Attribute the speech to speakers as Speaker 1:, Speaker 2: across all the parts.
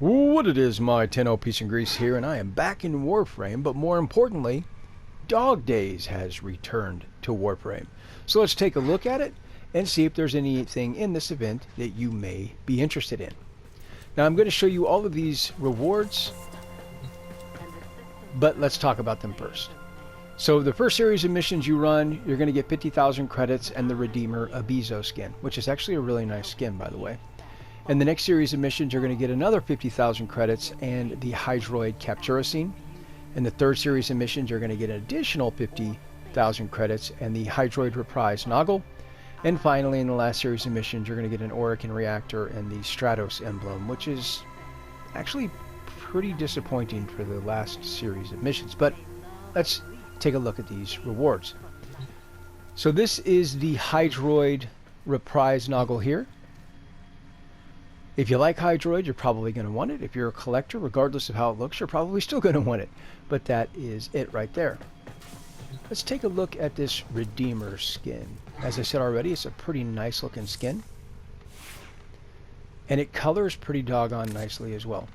Speaker 1: What it is, my 10 piece and grease here, and I am back in Warframe, but more importantly, Dog Days has returned to Warframe. So let's take a look at it and see if there's anything in this event that you may be interested in. Now I'm going to show you all of these rewards, but let's talk about them first. So the first series of missions you run, you're going to get 50,000 credits and the Redeemer Abizo skin, which is actually a really nice skin, by the way. And the next series of missions, you're going to get another 50,000 credits and the Hydroid Capturicine. In the third series of missions, you're going to get an additional 50,000 credits and the Hydroid Reprise Noggle. And finally, in the last series of missions, you're going to get an Orican Reactor and the Stratos Emblem, which is actually pretty disappointing for the last series of missions. But let's take a look at these rewards. So this is the Hydroid Reprise Noggle here. If you like Hydroid, you're probably going to want it. If you're a collector, regardless of how it looks, you're probably still going to want it. But that is it right there. Let's take a look at this Redeemer skin. As I said already, it's a pretty nice looking skin. And it colors pretty doggone nicely as well.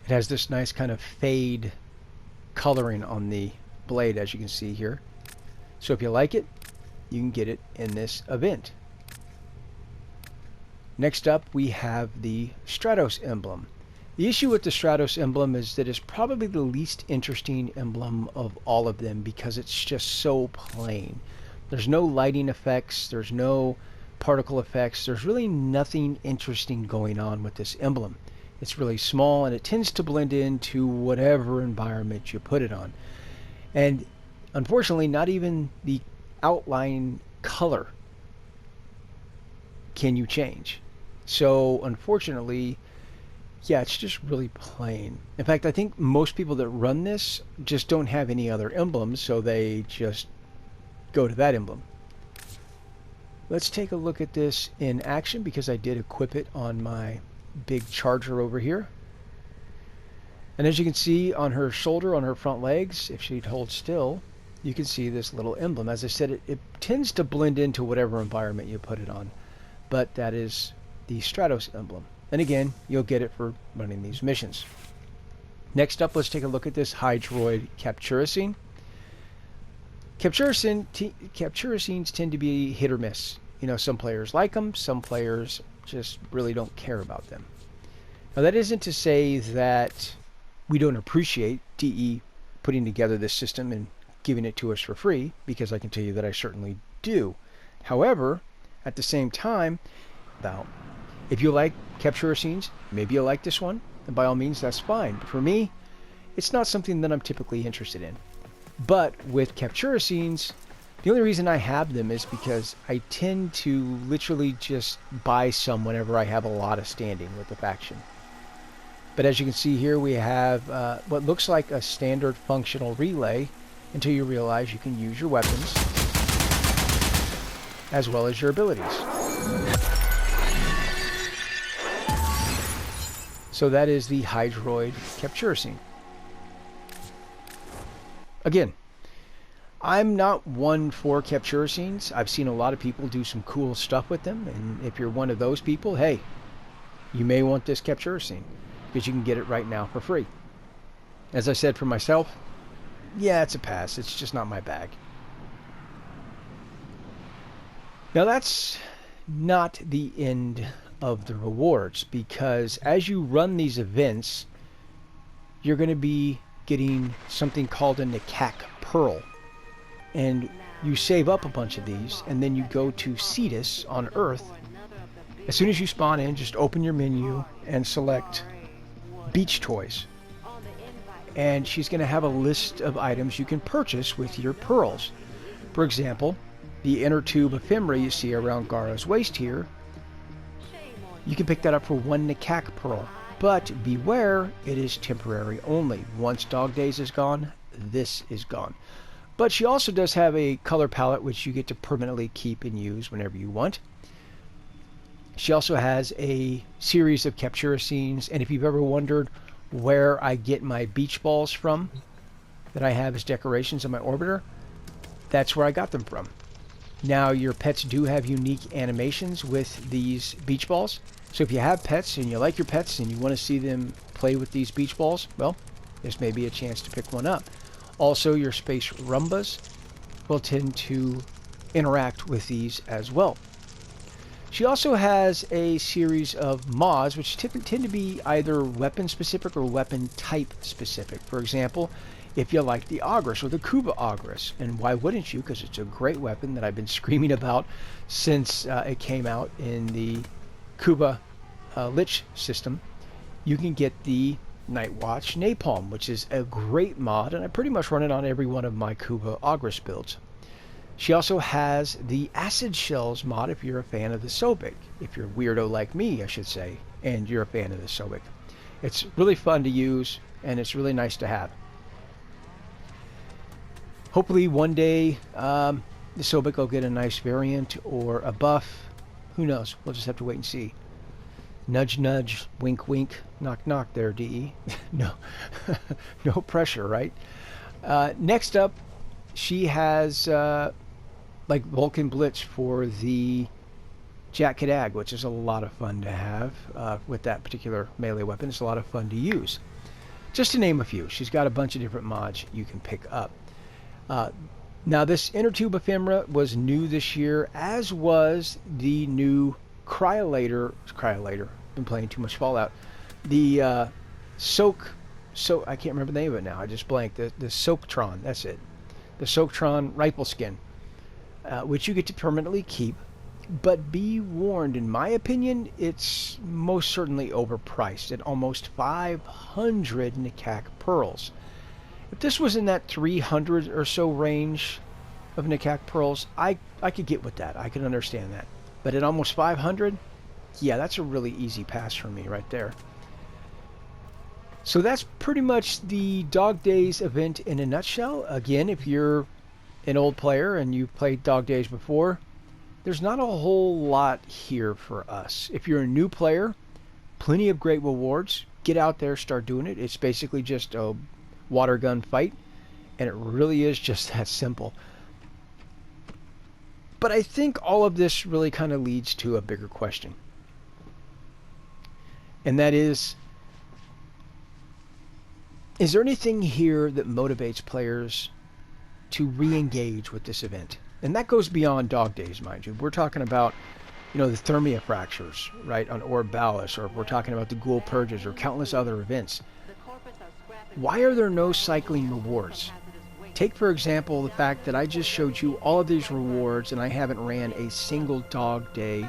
Speaker 1: It has this nice kind of fade coloring on the blade, as you can see here. So if you like it, you can get it in this event. Next up, we have the Stratos emblem. The issue with the Stratos emblem is that it's probably the least interesting emblem of all of them because it's just so plain. There's no lighting effects, there's no particle effects, there's really nothing interesting going on with this emblem. It's really small and it tends to blend into whatever environment you put it on. And unfortunately, not even the outline color can you change. So unfortunately, yeah, it's just really plain. In fact, I think most people that run this just don't have any other emblems, so they just go to that emblem. Let's take a look at this in action because I did equip it on my big charger over here. And as you can see on her shoulder, on her front legs, if she'd hold still, you can see this little emblem. As I said, it tends to blend into whatever environment you put it on. But that is the Stratos emblem. And again, you'll get it for running these missions. Next up, let's take a look at this Hydroid Capturicine. Capturicines tend to be hit or miss. You know, some players like them, some players just really don't care about them. Now that isn't to say that we don't appreciate DE putting together this system and giving it to us for free, because I can tell you that I certainly do. However, at the same time, if you like Capturicines, maybe you'll like this one, and by all means that's fine. But for me, it's not something that I'm typically interested in. But with Capturicines, the only reason I have them is because I tend to literally just buy some whenever I have a lot of standing with the faction. But as you can see here, we have what looks like a standard functional relay until you realize you can use your weapons as well as your abilities. So that is the Hydroid Capturicine. Again, I'm not one for Capturicines. I've seen a lot of people do some cool stuff with them, and if you're one of those people, hey, you may want this Capturicine because you can get it right now for free. As I said for myself, yeah, it's a pass. It's just not my bag. Now that's not the end of the rewards, because as you run these events, you're going to be getting something called a Nikak Pearl. And you save up a bunch of these, and then you go to Cetus on Earth. As soon as you spawn in, just open your menu and select Beach Toys. And she's going to have a list of items you can purchase with your pearls. For example, the inner tube ephemera you see around Gara's waist here, you can pick that up for 1 Nikak Pearl. But beware, it is temporary only. Once Dog Days is gone, this is gone. But she also does have a color palette which you get to permanently keep and use whenever you want. She also has a series of Capturicines, and if you've ever wondered where I get my beach balls from that I have as decorations on my orbiter, that's where I got them from. Now, your pets do have unique animations with these beach balls. So if you have pets and you like your pets and you want to see them play with these beach balls, well, this may be a chance to pick one up. Also, your space rumbas will tend to interact with these as well. She also has a series of mods which tend to be either weapon specific or weapon type specific. For example, if you like the Ogress or the Kuba Ogress, and why wouldn't you? Because it's a great weapon that I've been screaming about since it came out in the Kuba Lich system. You can get the Night Watch Napalm, which is a great mod, and I pretty much run it on every one of my Kuba Ogress builds. She also has the Acid Shells mod if you're a fan of the Sobek. If you're a weirdo like me, I should say, and you're a fan of the Sobek. It's really fun to use, and it's really nice to have. Hopefully one day the Sobek will get a nice variant or a buff. Who knows? We'll just have to wait and see. Nudge, nudge, wink, wink, knock, knock there, DE. No, no pressure, right? Next up, she has like Vulcan Blitz for the Jack Cadag, which is a lot of fun to have with that particular melee weapon. It's a lot of fun to use. Just to name a few, she's got a bunch of different mods you can pick up. Now, this Inner Tube Ephemera was new this year, as was the new Cryolator. Been playing too much Fallout. The I can't remember the name of it now. I just blanked. The Soaktron, that's it. The Soaktron rifle skin, which you get to permanently keep. But be warned, in my opinion, it's most certainly overpriced at almost 500 Nikak pearls. If this was in that 300 or so range of Nikak pearls, I could get with that. I could understand that. But at almost 500, yeah, that's a really easy pass for me right there. So that's pretty much the Dog Days event in a nutshell. Again, if you're an old player and you've played Dog Days before, there's not a whole lot here for us. If you're a new player, plenty of great rewards. Get out there, start doing it. It's basically just a water gun fight, and it really is just that simple. But I think all of this really kind of leads to a bigger question, and that is there anything here that motivates players to re-engage with this event? And that goes beyond Dog Days, mind you. We're talking about, the Thermia Fractures, right, on Orb Ballas, or we're talking about the Ghoul Purges or countless other events. Why are there no cycling rewards? Take, for example, the fact that I just showed you all of these rewards and I haven't ran a single Dog Day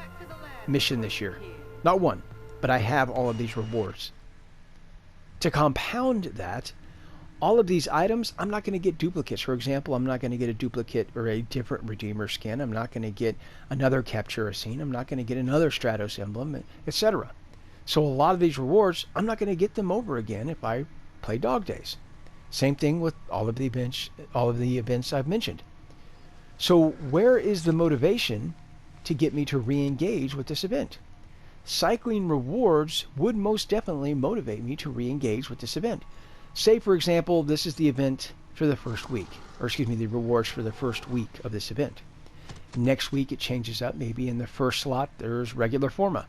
Speaker 1: mission this year. Not one, but I have all of these rewards. To compound that, all of these items, I'm not going to get duplicates. For example, I'm not going to get a duplicate or a different Redeemer skin. I'm not going to get another Captura scene. I'm not going to get another Stratos emblem, etc. So a lot of these rewards, I'm not going to get them over again if I play Dog Days. Same thing with all of the events I've mentioned. So where is the motivation to get me to re-engage with this event? Cycling rewards would most definitely motivate me to re-engage with this event. Say, for example, this is the event for the first week, the rewards for the first week of this event. Next week it changes up. Maybe in the first slot there's regular Forma.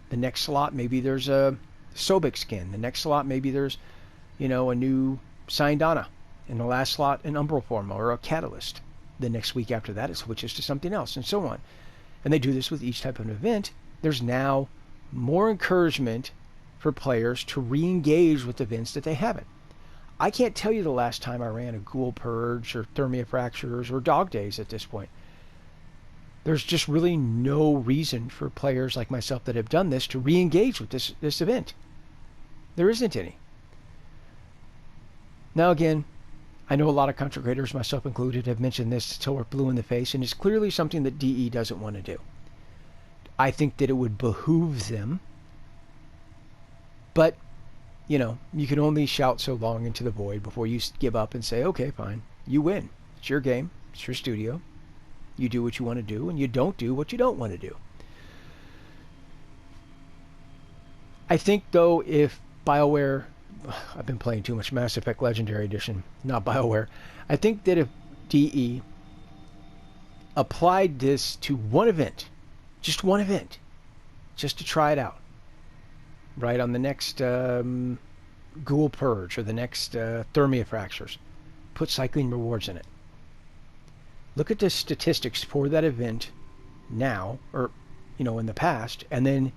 Speaker 1: The next slot maybe there's a Sobek skin. The next slot maybe there's, a new Syndana. In the last slot an Umbral Forma or a Catalyst. The next week after that it switches to something else, and so on. And they do this with each type of event. There's now more encouragement for players to re-engage with events that they haven't. I can't tell you the last time I ran a Ghoul Purge or Thermia Fractures or Dog Days at this point. There's just really no reason for players like myself that have done this to re-engage with this event. There isn't any. Now again, I know a lot of content creators, myself included, have mentioned this till we're blue in the face, and it's clearly something that DE doesn't want to do. I think that it would behoove them, but you can only shout so long into the void before you give up and say, okay, fine, you win. It's your game. It's your studio. You do what you want to do, and you don't do what you don't want to do. I think, though, if BioWare... I've been playing too much Mass Effect Legendary Edition, not BioWare. I think that if DE applied this to one event, just one event, just to try it out, right, on the next Ghoul Purge or the next Thermia Fractures, put cycling rewards in it. Look at the statistics for that event now, or in the past, and then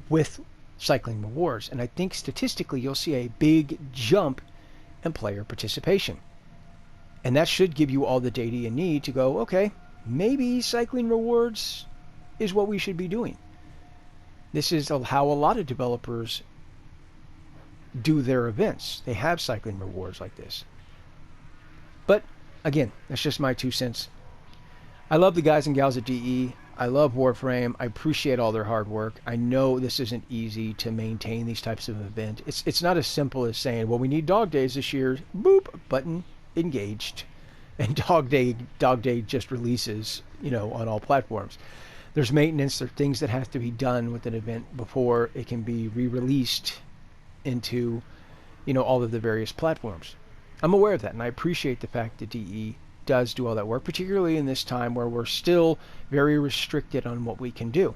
Speaker 1: with cycling rewards, and I think statistically you'll see a big jump in player participation. And that should give you all the data you need to go, okay, maybe cycling rewards is what we should be doing. This is how a lot of developers do their events. They have cycling rewards like this. But again, that's just my 2 cents. I love the guys and gals at DE. I love Warframe. I appreciate all their hard work. I know this isn't easy to maintain these types of events. It's not as simple as saying, well, we need Dog Days this year. Boop, button, engaged. And Dog Day just releases, on all platforms. There's maintenance. There are things that have to be done with an event before it can be re-released into, all of the various platforms. I'm aware of that, and I appreciate the fact that DE does do all that work, particularly in this time where we're still very restricted on what we can do.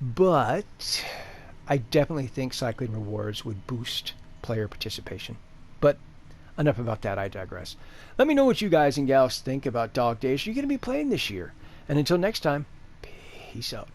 Speaker 1: But I definitely think cycling rewards would boost player participation. But enough about that, I digress. Let me know what you guys and gals think about Dog Days you're going to be playing this year. And until next time, peace out.